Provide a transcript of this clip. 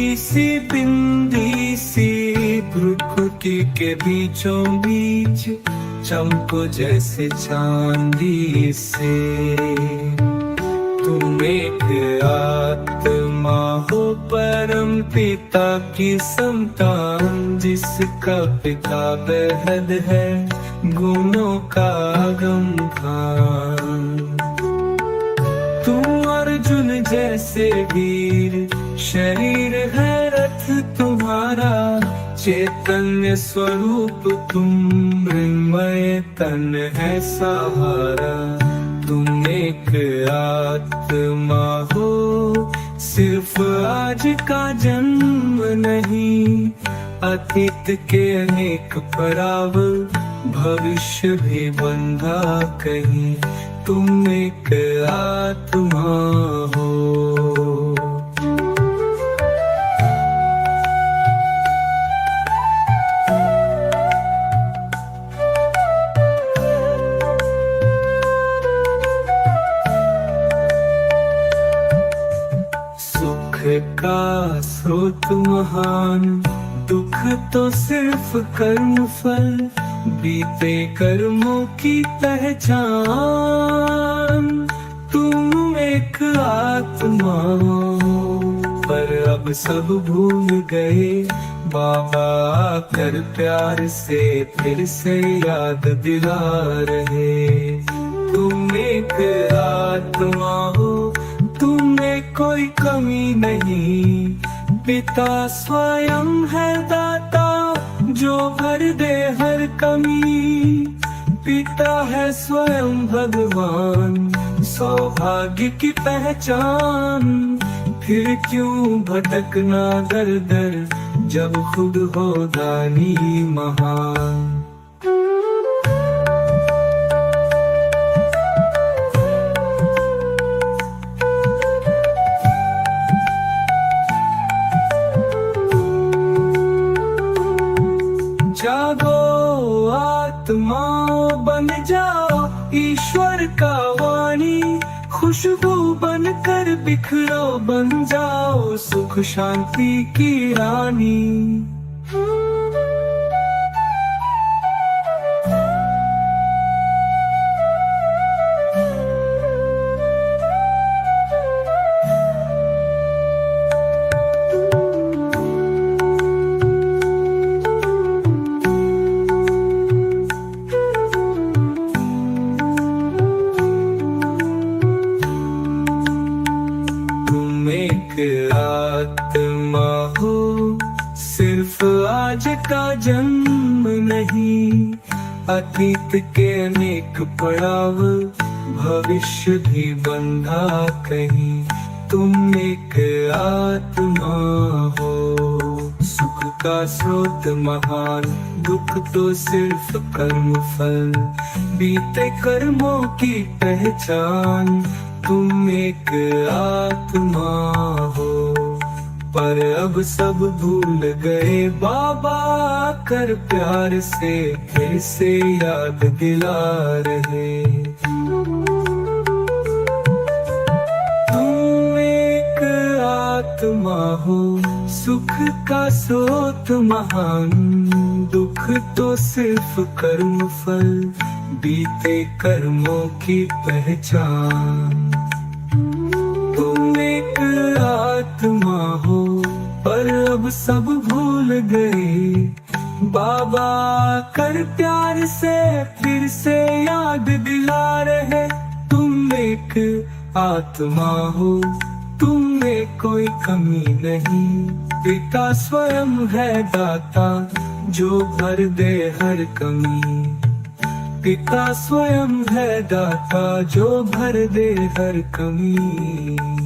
छोटी सी बिंदी सी भ्रुकुटी के बीचों बीच चमको जैसे चांदी से। तुम एक आत्मा हो परम पिता की संतान, जिसका पिता बेहद है गुणों का गंभीर। तुम अर्जुन जैसे वीर, शरीर है रथ तुम्हारा, चैतन्य स्वरूप तुम, मृण्मय तन है सहारा। तुम एक आत्मा हो, सिर्फ आज का जन्म नहीं, अतीत के अनेक पड़ाव, भविष्य भी बंधा कहीं। तुम एक आत्मा हो। सुख का स्रोत महान, दुख तो सिर्फ कर्म फल, बीते कर्मों की पहचान। तुम एक आत्मा हो, पर अब सब भूल गए, बाबा आकर प्यार से फिर से याद दिला रहे। तुम एक आत्मा हो, तुम्हें कोई कमी नहीं, पिता स्वयं है दाता, जो भर दे हर कमी। पिता है स्वयं भगवान, सौभाग्य की पहचान। फिर क्यों भटकना दर दर, जब खुद हो दानी महान। जागो आत्मा बन जाओ ईश्वर का वाणी, खुशबू बनकर बिखरो, बन जाओ सुख शांति की रानी। आत्मा हो, सिर्फ आज का जन्म नहीं, अतीत के अनेक पड़ाव, भविष्य भी बंधा कहीं। तुम एक आत्मा हो, सुख का स्रोत महान, दुख तो सिर्फ कर्म फल, बीते कर्मों की पहचान। तुम एक आत्मा हो, पर अब सब भूल गए, बाबा आकर प्यार से फिर से याद दिला रहे। तुम एक आत्मा हो, सुख का स्रोत महान, दुख तो सिर्फ कर्म फल, बीते कर्मों की पहचान। तुम एक आत्मा हो, पर अब सब भूल गए, बाबा कर प्यार से फिर से याद दिला रहे। तुम एक आत्मा हो, तुम में कोई कमी नहीं, पिता स्वयं है दाता, जो भर दे हर कमी। पिता स्वयं है दाता, जो भर दे हर कमी।